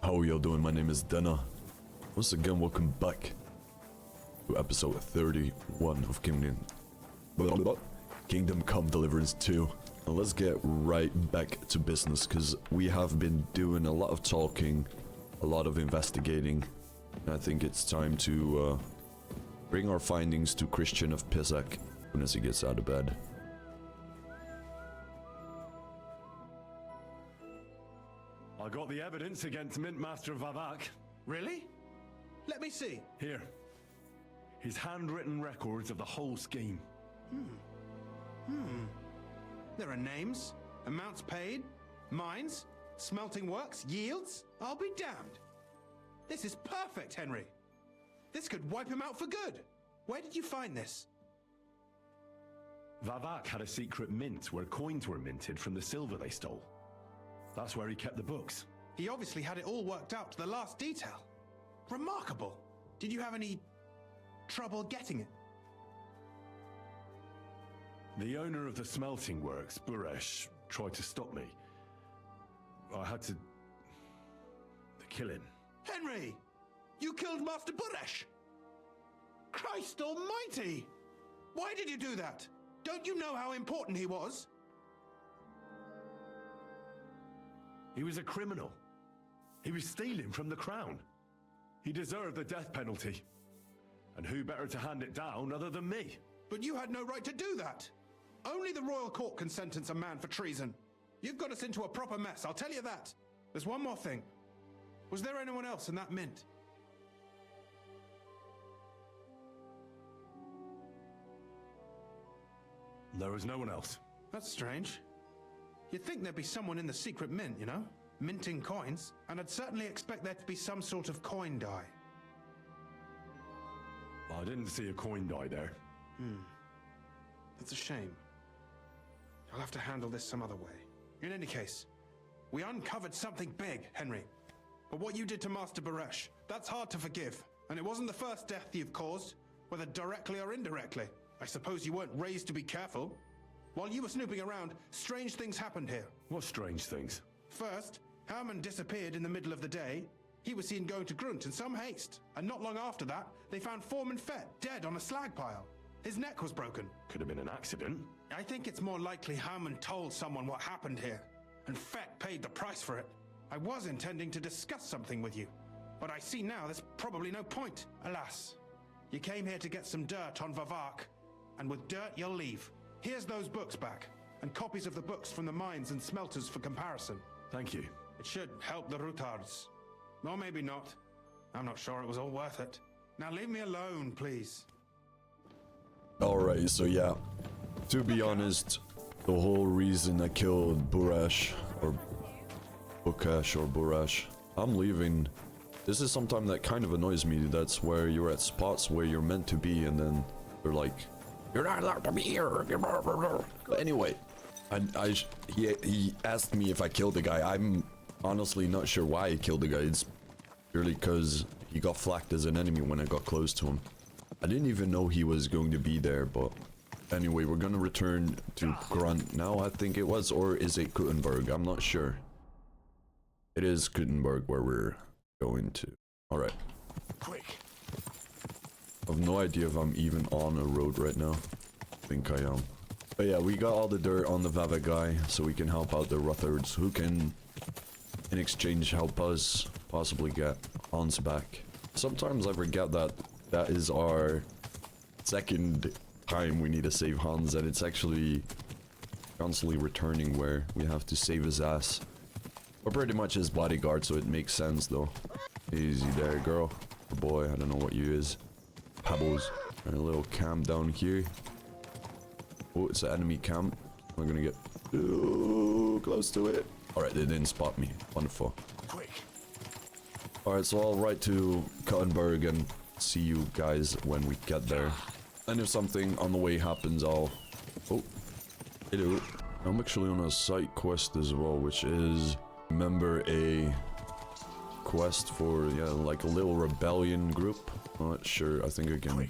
How are y'all doing? My name is Denna. Once again, welcome back to episode 31 of Kingdom Come Deliverance 2. Now let's get right back to business, because we have been doing a lot of talking, a lot of investigating. And I think it's time to bring our findings to Christian of Pisak as soon as he gets out of bed. I got the evidence against Mint Master Vavak. Really? Let me see. Here. His handwritten records of the whole scheme. There are names, amounts paid, mines, smelting works, yields. I'll be damned. This is perfect, Henry. This could wipe him out for good. Where did you find this? Vavak had a secret mint where coins were minted from the silver they stole. That's where he kept the books. He obviously had it all worked out to the last detail. Remarkable. Did you have any trouble getting it? The owner of the smelting works, Buresh, tried to stop me. I had to kill him. Henry! You killed Master Buresh! Christ almighty! Why did you do that? Don't you know how important he was? He was a criminal. He was stealing from the crown. He deserved the death penalty. And who better to hand it down other than me? But you had no right to do that. Only the royal court can sentence a man for treason. You've got us into a proper mess, I'll tell you that. There's one more thing. Was there anyone else in that mint? There was no one else. That's strange. You'd think there'd be someone in the secret mint, you know? Minting coins. And I'd certainly expect there to be some sort of coin die. I didn't see a coin die there. That's a shame. I'll have to handle this some other way. In any case, we uncovered something big, Henry. But what you did to Master Buresh, that's hard to forgive. And it wasn't the first death you've caused, whether directly or indirectly. I suppose you weren't raised to be careful. While you were snooping around, strange things happened here. What strange things? First, Herman disappeared in the middle of the day. He was seen going to Grunt in some haste. And not long after that, they found Foreman Fett dead on a slag pile. His neck was broken. Could have been an accident. I think it's more likely Herman told someone what happened here. And Fett paid the price for it. I was intending to discuss something with you. But I see now there's probably no point. Alas, you came here to get some dirt on Vavak. And with dirt, you'll leave. Here's those books back, and copies of the books from the mines and smelters for comparison. Thank you. It should help the Rutards. Or maybe not. I'm not sure it was all worth it. Now leave me alone, please. Alright, so yeah. To be honest, the whole reason I killed Buresh, or Bukesh or Buresh, I'm leaving. This is something that kind of annoys me. That's where you're at spots where you're meant to be, and then they're like, "You're not allowed to be here." But anyway, he asked me if I killed the guy. I'm honestly not sure why he killed the guy. It's purely because he got flagged as an enemy when I got close to him. I didn't even know he was going to be there, but anyway, we're gonna return to Grunt now, I think it was, or is it Kuttenberg? I'm not sure. It is Kuttenberg where we're going to. Alright. Quick. I have no idea if I'm even on a road right now. I think I am. But yeah, we got all the dirt on the Vavak guy, so we can help out the Ruthards, who can, in exchange, help us possibly get Hans back. Sometimes I forget that that is our second time we need to save Hans, and it's actually constantly returning where we have to save his ass. We're pretty much his bodyguard, so it makes sense though. Easy there, girl. Or boy, I don't know what you is. Pebbles. And a little camp down here. Oh, it's an enemy camp. We're gonna get close to it. Alright, they didn't spot me. Wonderful. Quick. Alright, so I'll write to Kuttenberg and see you guys when we get there. And if something on the way happens, I'll... Oh. Hello. I'm actually on a side quest as well, which is... Remember a quest for, yeah, like a little rebellion group. I'm not sure. I think again,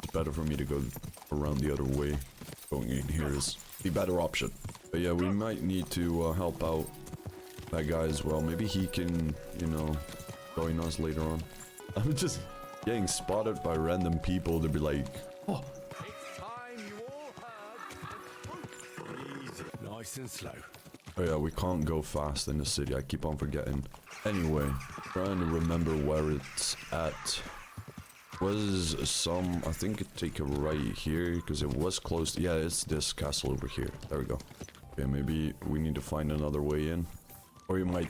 it's better for me to go around the other way. Going in here is the better option. But yeah, we might need to help out that guy as well. Maybe he can, you know, join us later on. I'm just getting spotted by random people to be like, oh. It's time you all heard. Easy, nice and slow. Oh yeah, we can't go fast in the city. I keep on forgetting. Anyway, trying to remember where it's at. Was some, I think it take a right here because it was close. Yeah, it's this castle over here. There we go. Okay, maybe we need to find another way in. Or you might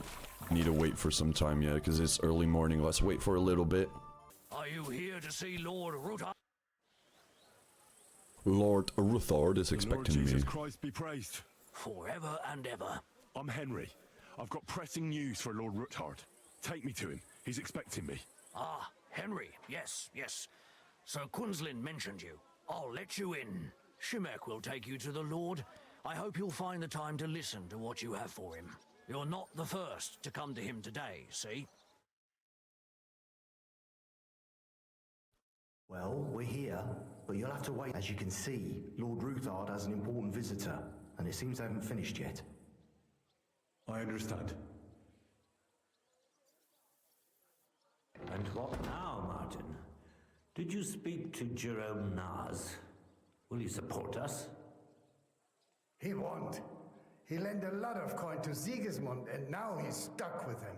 need to wait for some time, yeah, because it's early morning. Let's wait for a little bit. Are you here to see Lord Ruthard? Lord Ruthard is expecting Lord me. Jesus Christ be praised. Forever and ever. I'm Henry. I've got pressing news for Lord Ruthard. Take me to him. He's expecting me. Ah, Henry. Yes, yes. Sir Quinslin mentioned you. I'll let you in. Shimek will take you to the Lord. I hope you'll find the time to listen to what you have for him. You're not the first to come to him today, see? Well, we're here, but you'll have to wait. As you can see, Lord Ruthard has an important visitor, and it seems they haven't finished yet. I understand. And what now, Martin? Did you speak to Jerome Nars? Will he support us? He won't. He lent a lot of coin to Sigismund, and now he's stuck with him.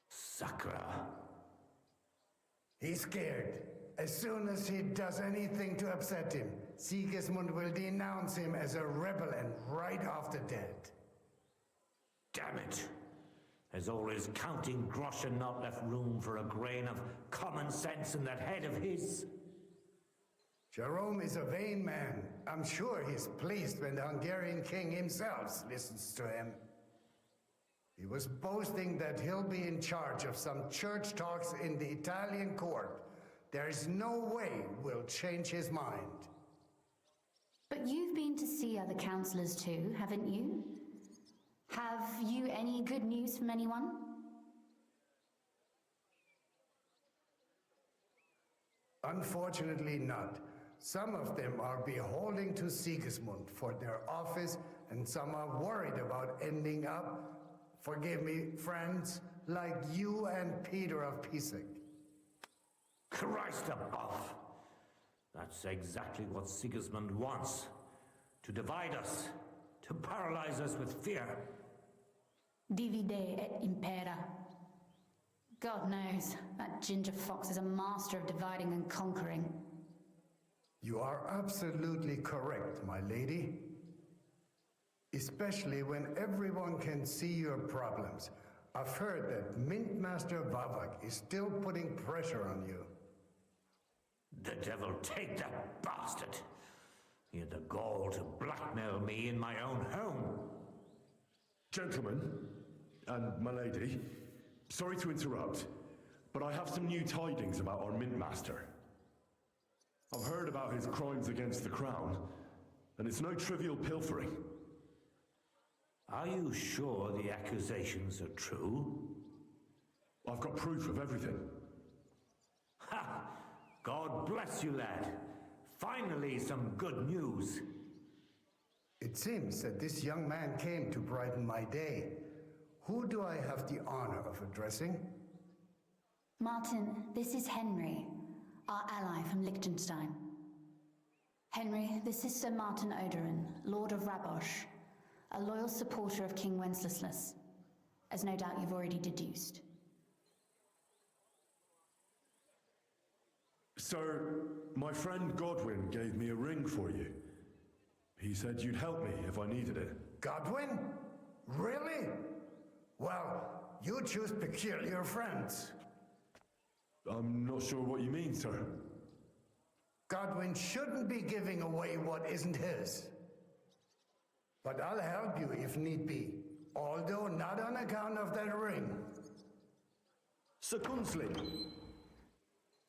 Sakra. He's scared. As soon as he does anything to upset him, Sigismund will denounce him as a rebel and right off the dead. Damn it. There's always counting grosh and not left room for a grain of common sense in that head of his. Jerome is a vain man. I'm sure he's pleased when the Hungarian king himself listens to him. He was boasting that he'll be in charge of some church talks in the Italian court. There is no way we'll change his mind. But you've been to see other councillors too, haven't you? Have you any good news from anyone? Unfortunately not. Some of them are beholden to Sigismund for their office, and some are worried about ending up, forgive me, friends, like you and Peter of Pisek. Christ above! That's exactly what Sigismund wants. To divide us. To paralyze us with fear. Divide et impera. God knows, that ginger fox is a master of dividing and conquering. You are absolutely correct, my lady. Especially when everyone can see your problems. I've heard that Mint Master Vavak is still putting pressure on you. The devil take that bastard! He had the gall to blackmail me in my own home. Gentlemen, and my lady, sorry to interrupt, but I have some new tidings about our Mint Master. I've heard about his crimes against the Crown, and it's no trivial pilfering. Are you sure the accusations are true? I've got proof of everything. Ha! God bless you, lad. Finally, some good news. It seems that this young man came to brighten my day. Who do I have the honor of addressing? Martin, this is Henry, our ally from Liechtenstein. Henry, this is Sir Martin Oderin, Lord of Rabosh, a loyal supporter of King Wenceslas, as no doubt you've already deduced. Sir, my friend Godwin gave me a ring for you. He said you'd help me if I needed it. Godwin? Really? Well, you choose peculiar friends. I'm not sure what you mean, sir. Godwin shouldn't be giving away what isn't his. But I'll help you if need be, although not on account of that ring. Sir Quinslin.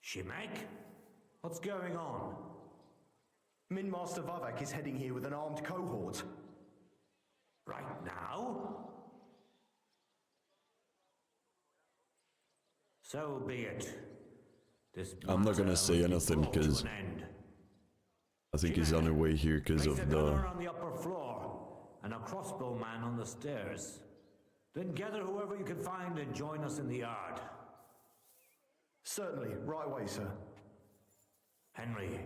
Shimek? What's going on? Min Master Vavak is heading here with an armed cohort. Right now? So be it. This I'm not gonna matter say must be anything brought to 'cause an end. I think he's on the way here because Place of a gunner the... on the upper floor and a crossbow man on the stairs. Then gather whoever you can find and join us in the yard. Certainly, right away, sir. Henry,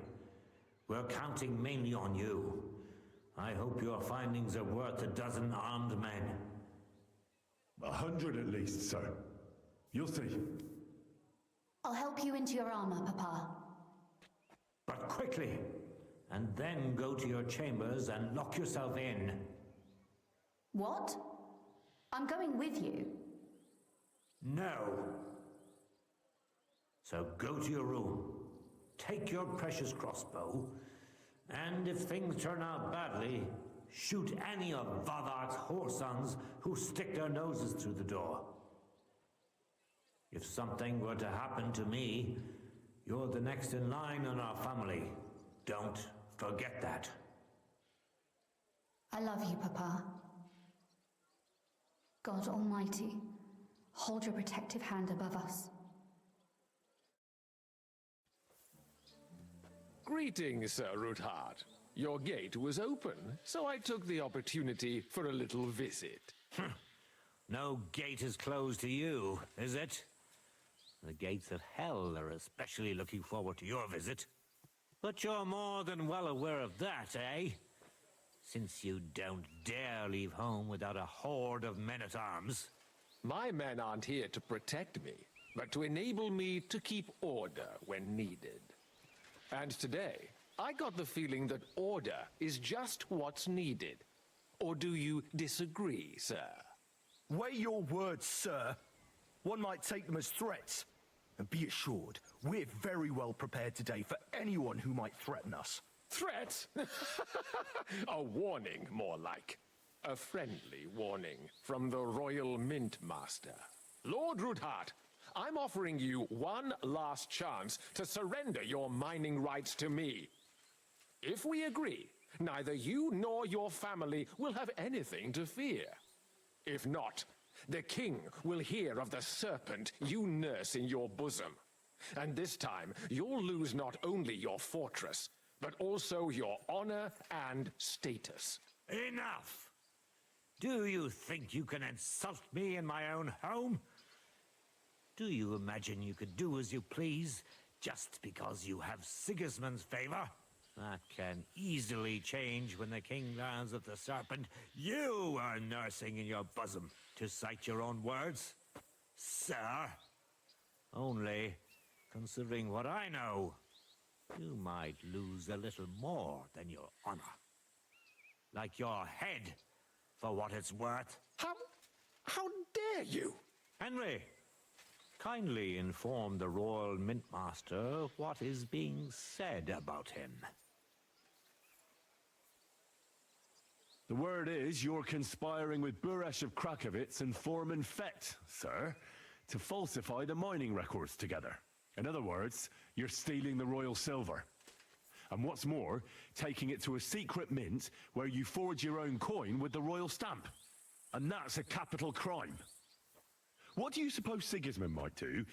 we're counting mainly on you. I hope your findings are worth a dozen armed men. 100 at least, sir. You'll see. I'll help you into your armor, Papa. But quickly, and then go to your chambers and lock yourself in. What? I'm going with you. No. So go to your room, take your precious crossbow, and if things turn out badly, shoot any of Vavak's whoresons who stick their noses through the door. If something were to happen to me, you're the next in line in our family. Don't forget that. I love you, Papa. God Almighty, hold your protective hand above us. Greetings, Sir Ruthard. Your gate was open, so I took the opportunity for a little visit. No gate is closed to you, is it? The gates of hell are especially looking forward to your visit. But you're more than well aware of that, eh? Since you don't dare leave home without a horde of men-at-arms. My men aren't here to protect me, but to enable me to keep order when needed. And today, I got the feeling that order is just what's needed. Or do you disagree, sir? Weigh your words, sir. One might take them as threats. And be assured, we're very well prepared today for anyone who might threaten us. Threat? A warning, more like. A friendly warning from the Royal Mint Master. Lord Ruthard, I'm offering you one last chance to surrender your mining rights to me. If we agree, neither you nor your family will have anything to fear. If not, the king will hear of the serpent you nurse in your bosom. And this time, you'll lose not only your fortress, but also your honor and status. Enough! Do you think you can insult me in my own home? Do you imagine you could do as you please, just because you have Sigismund's favor? That can easily change when the king learns of the serpent you are nursing in your bosom, to cite your own words, sir. Only, considering what I know, you might lose a little more than your honor. Like your head, for what it's worth. How dare you? Henry, kindly inform the Royal Mint Master what is being said about him. The word is you're conspiring with Buresh of Krakowitz and Foreman Fett, sir, to falsify the mining records together. In other words, you're stealing the royal silver. And what's more, taking it to a secret mint where you forge your own coin with the royal stamp. And that's a capital crime. What do you suppose Sigismund might do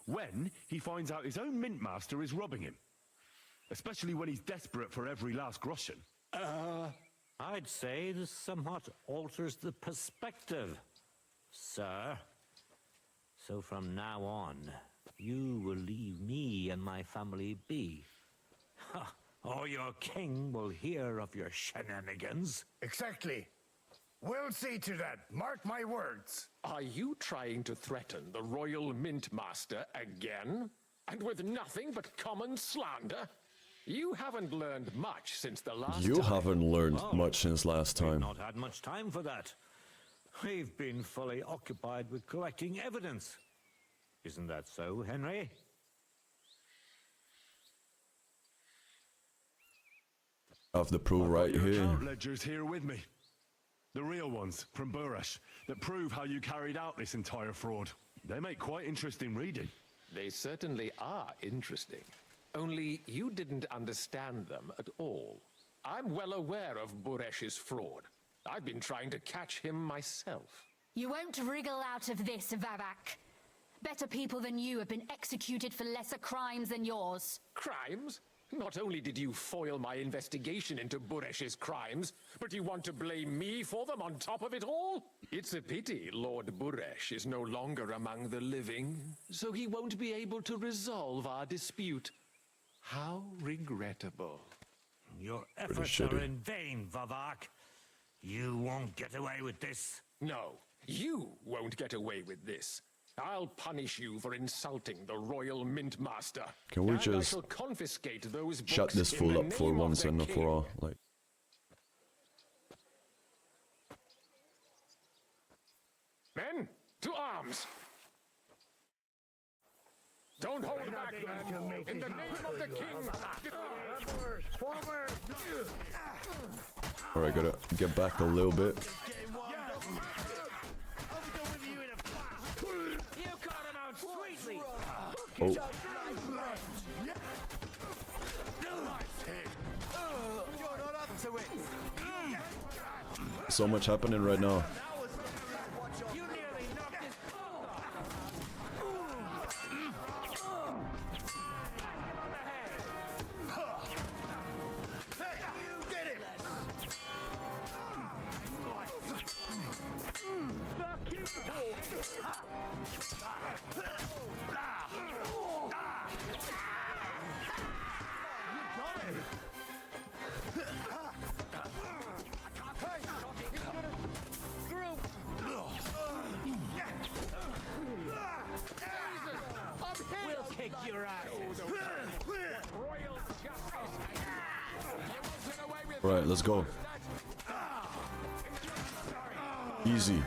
when he finds out his own mint master is robbing him? Especially when he's desperate for every last groschen. I'd say this somewhat alters the perspective, sir. So from now on, you will leave me and my family be. Or your king will hear of your shenanigans. Exactly. We'll see to that. Mark my words. Are you trying to threaten the Royal Mint Master again? And with nothing but common slander? You haven't learned much since the last You time. haven't learned much since last We've time. not had much time for that. We've been fully occupied with collecting evidence. Isn't that so, Henry? I have the proof right Your here. account ledgers here with me. The real ones, from Buresh, that prove how you carried out this entire fraud. They make quite interesting reading. They certainly are interesting. Only you didn't understand them at all. I'm well aware of Buresh's fraud. I've been trying to catch him myself. You won't wriggle out of this, Vavak. Better people than you have been executed for lesser crimes than yours. Crimes? Not only did you foil my investigation into Buresh's crimes, but you want to blame me for them on top of it all? It's a pity Lord Buresh is no longer among the living, so he won't be able to resolve our dispute. How regrettable. Your efforts are in vain, Vavak. You won't get away with this. No, you won't get away with this. I'll punish you for insulting the Royal Mint Master. Can we and just I shall confiscate those books shut this in fool the up for name of once the and king. for all? Like, Men, to arms! Don't hold back, men! In the name of the king! alright, gotta get back a little bit. Oh. So much happening right now. Right, let's go. Easy.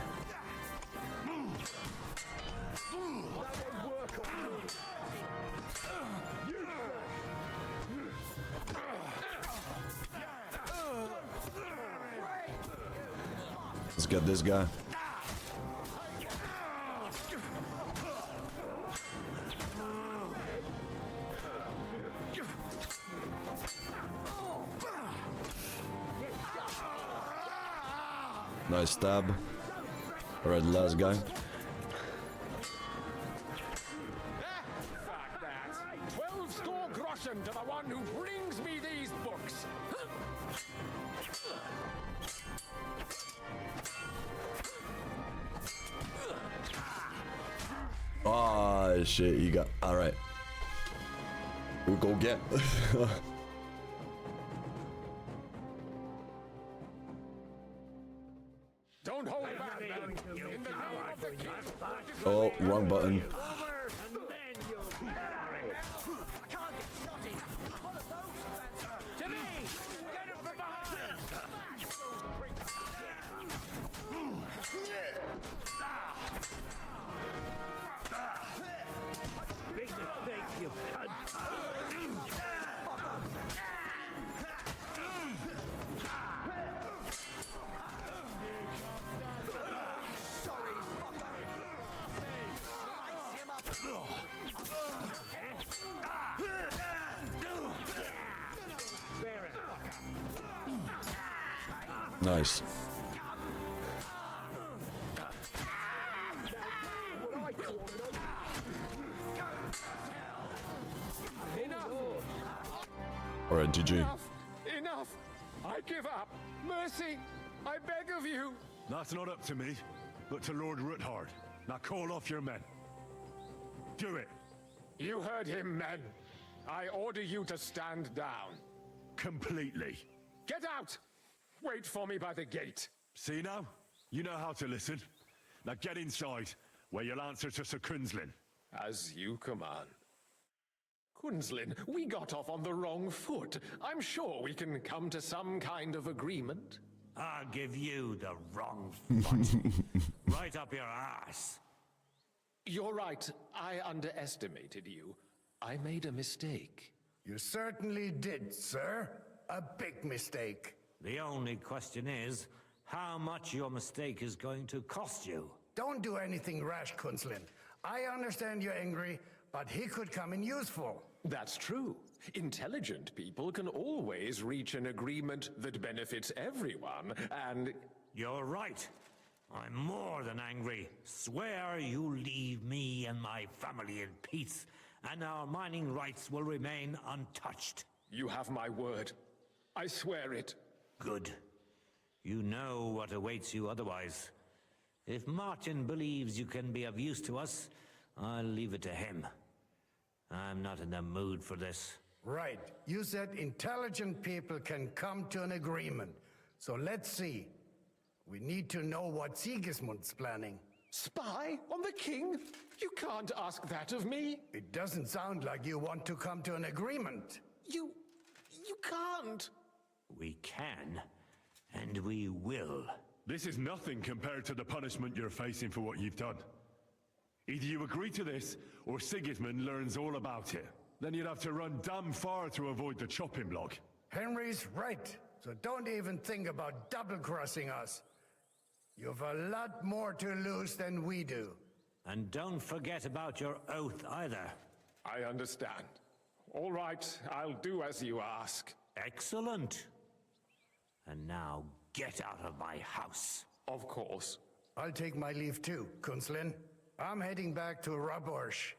Let's get this guy. Nice stab. Alright, last guy. Fuck that! 12 score groschen to the one who brings me these books! Ah, shit, you got. Alright. We'll go get. Don't hold back, men! In the name of the king! Oh, wrong button. Nice. Alright, GG. Enough! Enough! I give up! Mercy! I beg of you! That's not up to me, but to Lord Ruthard. Now call off your men. Do it. You heard him, men. I order you to stand down. Completely. Get out! Wait for me by the gate. See now? You know how to listen. Now get inside, where you'll answer to Sir Kunzlin. As you command. Kunzlin, we got off on the wrong foot. I'm sure we can come to some kind of agreement. I'll give you the wrong foot. Right up your ass. You're right. I underestimated you. I made a mistake. You certainly did, sir. A big mistake. The only question is, how much your mistake is going to cost you. Don't do anything rash, Kunzlin. I understand you're angry, but he could come in useful. That's true. Intelligent people can always reach an agreement that benefits everyone, and... You're right. I'm more than angry. Swear you leave me and my family in peace, and our mining rights will remain untouched. You have my word. I swear it. Good. You know what awaits you otherwise. If Martin believes you can be of use to us, I'll leave it to him. I'm not in the mood for this. Right. You said intelligent people can come to an agreement. So let's see. We need to know what Sigismund's planning. Spy on the king? You can't ask that of me. It doesn't sound like you want to come to an agreement. You can't. We can, and we will. This is nothing compared to the punishment you're facing for what you've done. Either you agree to this, or Sigismund learns all about it. Then you'd have to run damn far to avoid the chopping block. Henry's right. So don't even think about double-crossing us. You've a lot more to lose than we do. And don't forget about your oath either. I understand. All right, I'll do as you ask. Excellent. And now get out of my house. Of course. I'll take my leave too, Kunslin. I'm heading back to Rabosh.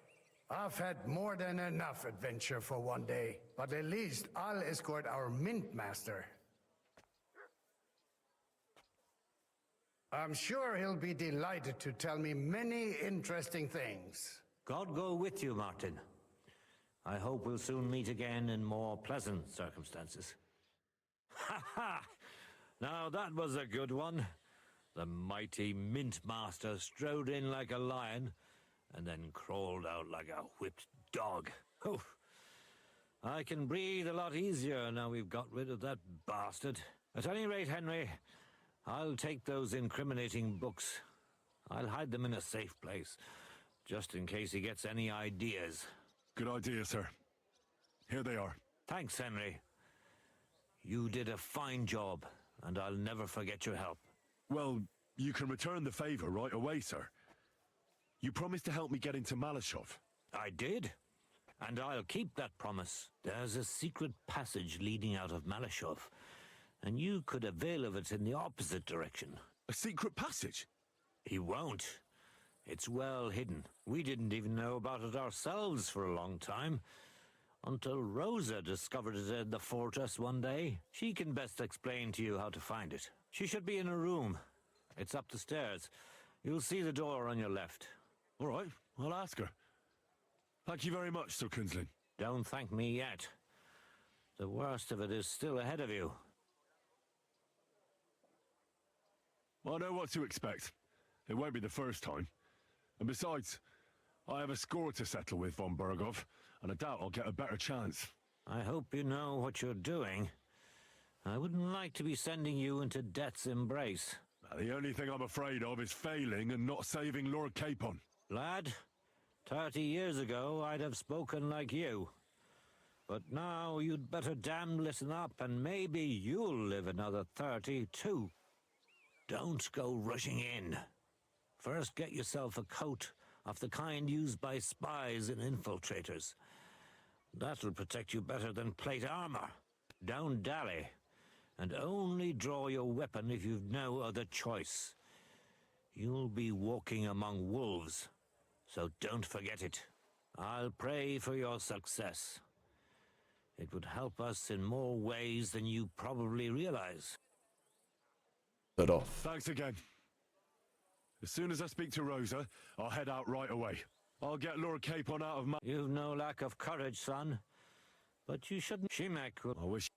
I've had more than enough adventure for one day, but at least I'll escort our Mint Master. I'm sure he'll be delighted to tell me many interesting things. God go with you, Martin. I hope we'll soon meet again in more pleasant circumstances. Ha ha! Now that was a good one. The mighty Mint Master strode in like a lion and then crawled out like a whipped dog. Oof. I can breathe a lot easier now we've got rid of that bastard. At any rate, Henry, I'll take those incriminating books. I'll hide them in a safe place, just in case he gets any ideas. Good idea, sir. Here they are. Thanks, Henry. You did a fine job, and I'll never forget your help. Well, you can return the favor right away, sir. You promised to help me get into Malashov. I did, and I'll keep that promise. There's a secret passage leading out of Malashov, and you could avail of it in the opposite direction. A secret passage? He won't. It's well hidden. We didn't even know about it ourselves for a long time, until Rosa discovered it in the fortress one day. She can best explain to you how to find it. She should be in a room. It's up the stairs. You'll see the door on your left. All right, I'll ask her. Thank you very much, Sir Kunslin. Don't thank me yet. The worst of it is still ahead of you. I know what to expect. It won't be the first time. And besides, I have a score to settle with von Berghoff, and I doubt I'll get a better chance. I hope you know what you're doing. I wouldn't like to be sending you into death's embrace. The only thing I'm afraid of is failing and not saving Lord Capon. Lad, 30 years ago I'd have spoken like you. But now you'd better damn listen up, and maybe you'll live another 30 too. Don't go rushing in. First get yourself a coat of the kind used by spies and infiltrators. That'll protect you better than plate armor. Don't dally, and only draw your weapon if you've no other choice. You'll be walking among wolves, so don't forget it. I'll pray for your success. It would help us in more ways than you probably realize. Set off. Thanks again. As soon as I speak to Rosa, I'll head out right away. I'll get Lord Capon out of my... You've no lack of courage, son. But you shouldn't... Shimek will... I wish...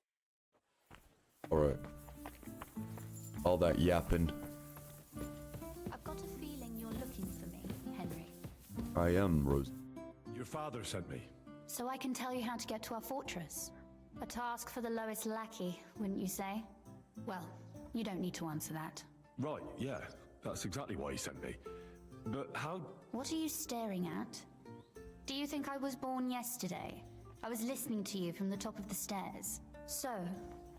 Alright. All that yapping. I've got a feeling you're looking for me, Henry. I am, Rose. Your father sent me. So I can tell you how to get to our fortress. A task for the lowest lackey, wouldn't you say? Well, you don't need to answer that. Right, yeah. That's exactly why he sent me. But how... What are you staring at? Do you think I was born yesterday? I was listening to you from the top of the stairs. So,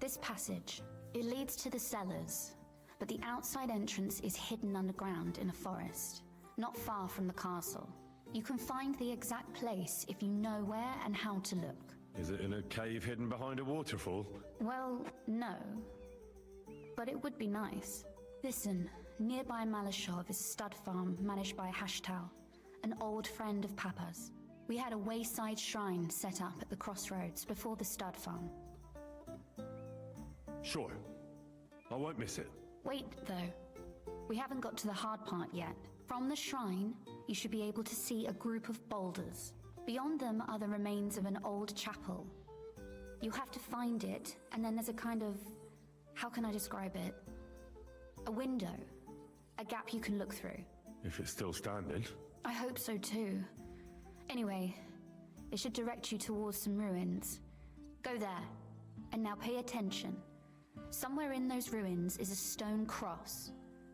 this passage, it leads to the cellars, but the outside entrance is hidden underground in a forest, not far from the castle. You can find the exact place if you know where and how to look. Is it in a cave hidden behind a waterfall? Well, no. But it would be nice. Listen, nearby Malashov is a stud farm managed by Hashtal, an old friend of Papa's. We had a wayside shrine set up at the crossroads before the stud farm. Sure. I won't miss it. Wait, though. We haven't got to the hard part yet. From the shrine, you should be able to see a group of boulders. Beyond them are the remains of an old chapel. You have to find it, and then there's a kind of... how can I describe it? A window. A gap you can look through. If it's still standing. I hope so too. Anyway, it should direct you towards some ruins. Go there. And now pay attention. Somewhere in those ruins is a stone cross.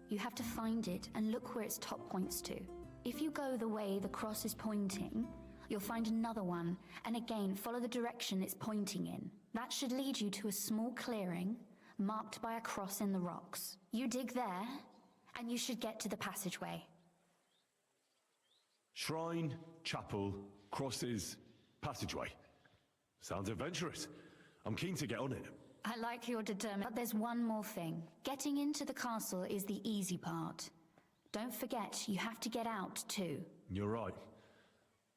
You have to find it and look where its top points to. If you go the way the cross is pointing, you'll find another one, and again follow the direction it's pointing in. That should lead you to a small clearing marked by a cross in the rocks. You dig there, and you should get to the passageway. Shrine, chapel, crosses, passageway. Sounds adventurous. I'm keen to get on it. I like your determination. But there's one more thing. Getting into the castle is the easy part. Don't forget, you have to get out too. You're right.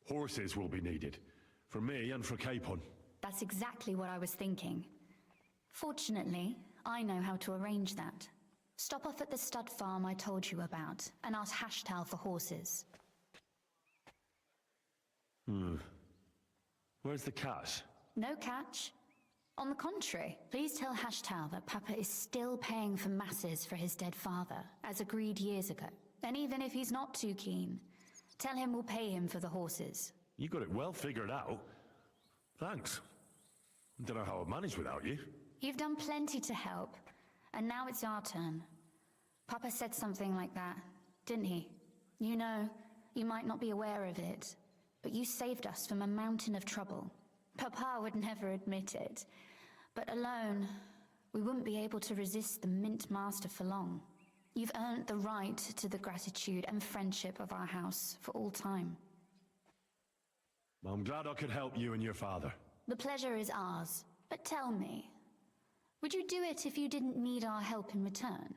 Horses will be needed. For me and for Capon. That's exactly what I was thinking. Fortunately, I know how to arrange that. Stop off at the stud farm I told you about, and ask Hashtal for horses. Where's the cash? No catch. On the contrary, please tell Hashtal that Papa is still paying for masses for his dead father, as agreed years ago. And even if he's not too keen, tell him we'll pay him for the horses. You got it well figured out. Thanks. Don't know how I'd manage without you. You've done plenty to help, and now it's our turn. Papa said something like that, didn't he? You know, you might not be aware of it, but you saved us from a mountain of trouble. Papa would never admit it, but alone, we wouldn't be able to resist the Mint Master for long. You've earned the right to the gratitude and friendship of our house for all time. I'm glad I could help you and your father. The pleasure is ours, but tell me, would you do it if you didn't need our help in return?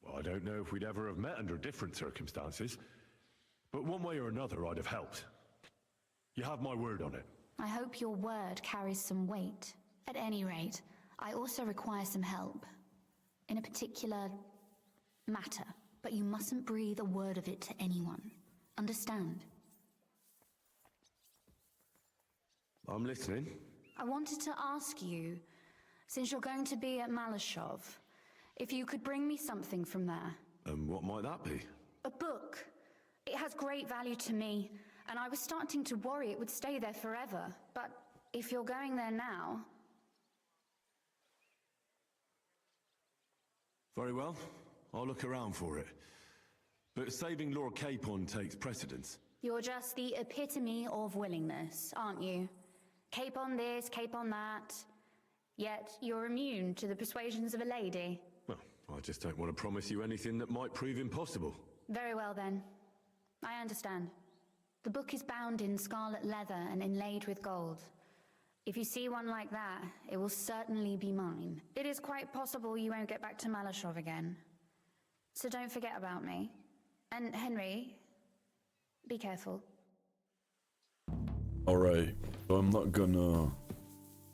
Well, I don't know if we'd ever have met under different circumstances, but one way or another I'd have helped. You have my word on it. I hope your word carries some weight. At any rate, I also require some help. In a particular matter, but you mustn't breathe a word of it to anyone. Understand? I'm listening. I wanted to ask you, since you're going to be at Malashov, if you could bring me something from there. What might that be? A book. It has great value to me, and I was starting to worry it would stay there forever. But if you're going there now... Very well. I'll look around for it. But saving Lord Capon takes precedence. You're just the epitome of willingness, aren't you? Capon this, Capon that. Yet you're immune to the persuasions of a lady. Well, I just don't want to promise you anything that might prove impossible. Very well then. I understand. The book is bound in scarlet leather and inlaid with gold. If you see one like that, it will certainly be mine. It is quite possible you won't get back to Malashov again. So don't forget about me. And Henry, be careful. Alright, so I'm not gonna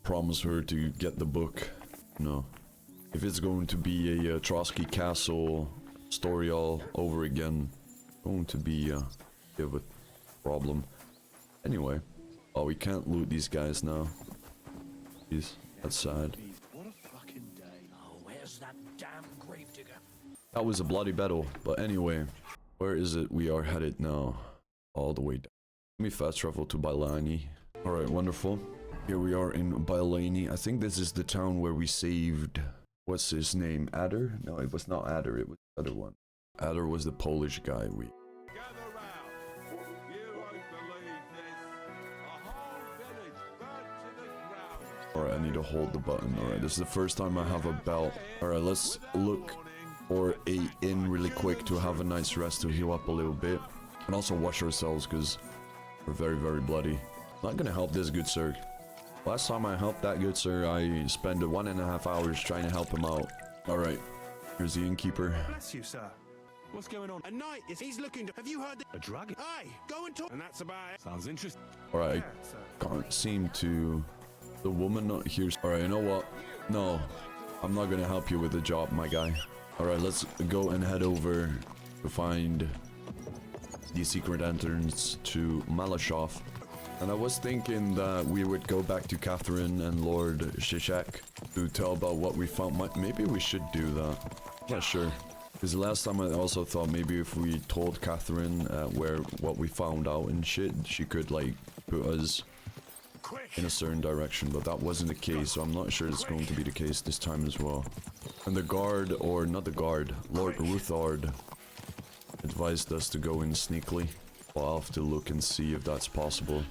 promise her to get the book. No. If it's going to be a Trotsky Castle story all over again, going to be a bit of a problem. Anyway. Oh, we can't loot these guys now. Jeez, that's sad. What a fucking day. Oh, where's that damn gravedigger? That was a bloody battle, but anyway. Where is it we are headed now? All the way down. Let me fast travel to Bailani. Alright, wonderful. Here we are in Bailani. I think this is the town where we saved... What's his name? Adder? No, it was not Adder, it was the other one. Adder was the Polish guy we... Alright, I need to hold the button. Alright, this is the first time I have a belt. Alright, let's look for a inn really quick to have a nice rest to heal up a little bit. And also wash ourselves because we're very, very bloody. Not gonna help this good sir. Last time I helped that good sir, I spent 1.5 hours trying to help him out. Alright, here's the innkeeper. Bless you, sir. What's going on? A knight is he's looking to. Have you heard? A dragon? Aye, go and talk. And that's about it. Sounds interesting. Alright, I can't seem to... The woman not here. Alright, you know what? No, I'm not gonna help you with the job, my guy. Alright, let's go and head over to find the secret entrance to Malashov. And I was thinking that we would go back to Catherine and Lord Shishak to tell about what we found. Maybe we should do that. Not sure. Because last time I also thought maybe if we told Catherine what we found out and shit, she could like put us in a certain direction, but that wasn't the case, so I'm not sure it's going to be the case this time as well. And the guard, or not the guard, Lord Ruthard advised us to go in sneakily. Well, I'll have to look and see if that's possible.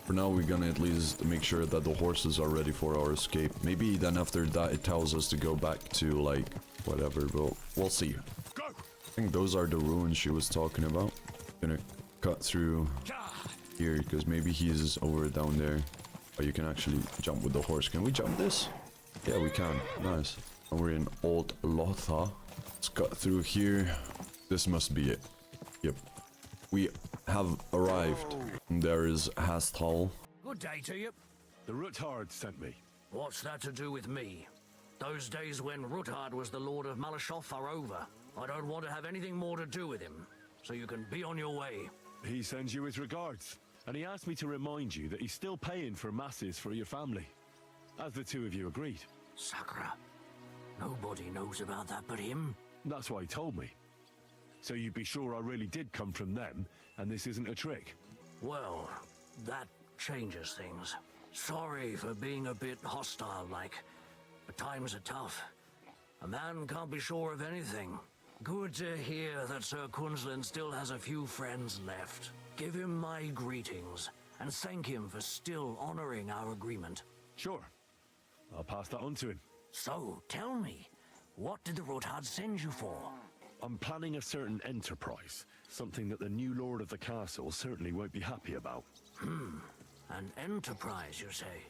For now, we're gonna at least make sure that the horses are ready for our escape. Maybe then after that it tells us to go back to, like, whatever, but we'll see. I think those are the ruins she was talking about. Gonna cut through here, because maybe he's over down there. Oh, you can actually jump with the horse. Can we jump this? Yeah, we can. Nice. And we're in Old Lotha. Let's cut through here. This must be it. Yep. We have arrived. There is Hasthal. Good day to you. The Ruthard sent me. What's that to do with me? Those days when Ruthard was the Lord of Malashov are over. I don't want to have anything more to do with him, so you can be on your way. He sends you his regards, and he asked me to remind you that he's still paying for masses for your family, as the two of you agreed. Sakura. Nobody knows about that but him. That's why he told me. So you'd be sure I really did come from them, and this isn't a trick. Well, that changes things. Sorry for being a bit hostile-like, but times are tough. A man can't be sure of anything. Good to hear that Sir Kunzlin still has a few friends left. Give him my greetings, and thank him for still honoring our agreement. Sure. I'll pass that on to him. So, tell me, what did the Ruthard send you for? I'm planning a certain enterprise, something that the new lord of the castle certainly won't be happy about. An enterprise, you say?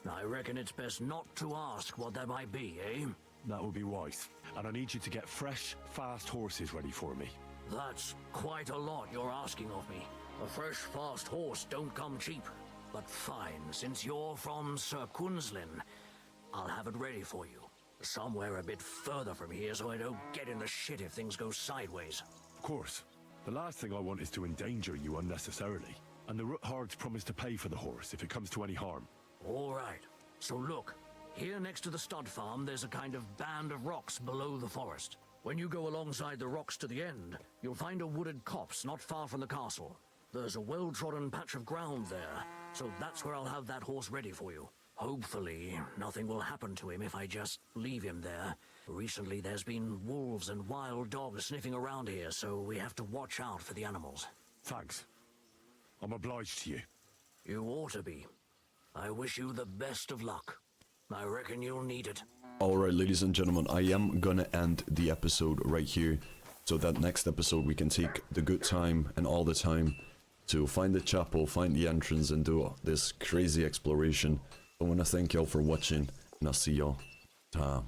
I reckon it's best not to ask what that might be, eh? That would be wise. And I need you to get fresh, fast horses ready for me. That's quite a lot you're asking of me. A fresh, fast horse don't come cheap. But fine, since you're from Sir Kunzlin, I'll have it ready for you. Somewhere a bit further from here so I don't get in the shit if things go sideways. Of course. The last thing I want is to endanger you unnecessarily. And the Ruthards promise to pay for the horse if it comes to any harm. All right. So look, here next to the stud farm, there's a kind of band of rocks below the forest. When you go alongside the rocks to the end, you'll find a wooded copse not far from the castle. There's a well-trodden patch of ground there, so that's where I'll have that horse ready for you. Hopefully, nothing will happen to him if I just leave him there. Recently, there's been wolves and wild dogs sniffing around here, so we have to watch out for the animals. Thanks. I'm obliged to you. You ought to be. I wish you the best of luck. I reckon you'll need it. Alright, ladies and gentlemen, I am gonna end the episode right here, so that next episode we can take the good time and all the time to find the chapel, find the entrance, and do this crazy exploration. I want to thank y'all for watching, and I'll see y'all. Ta.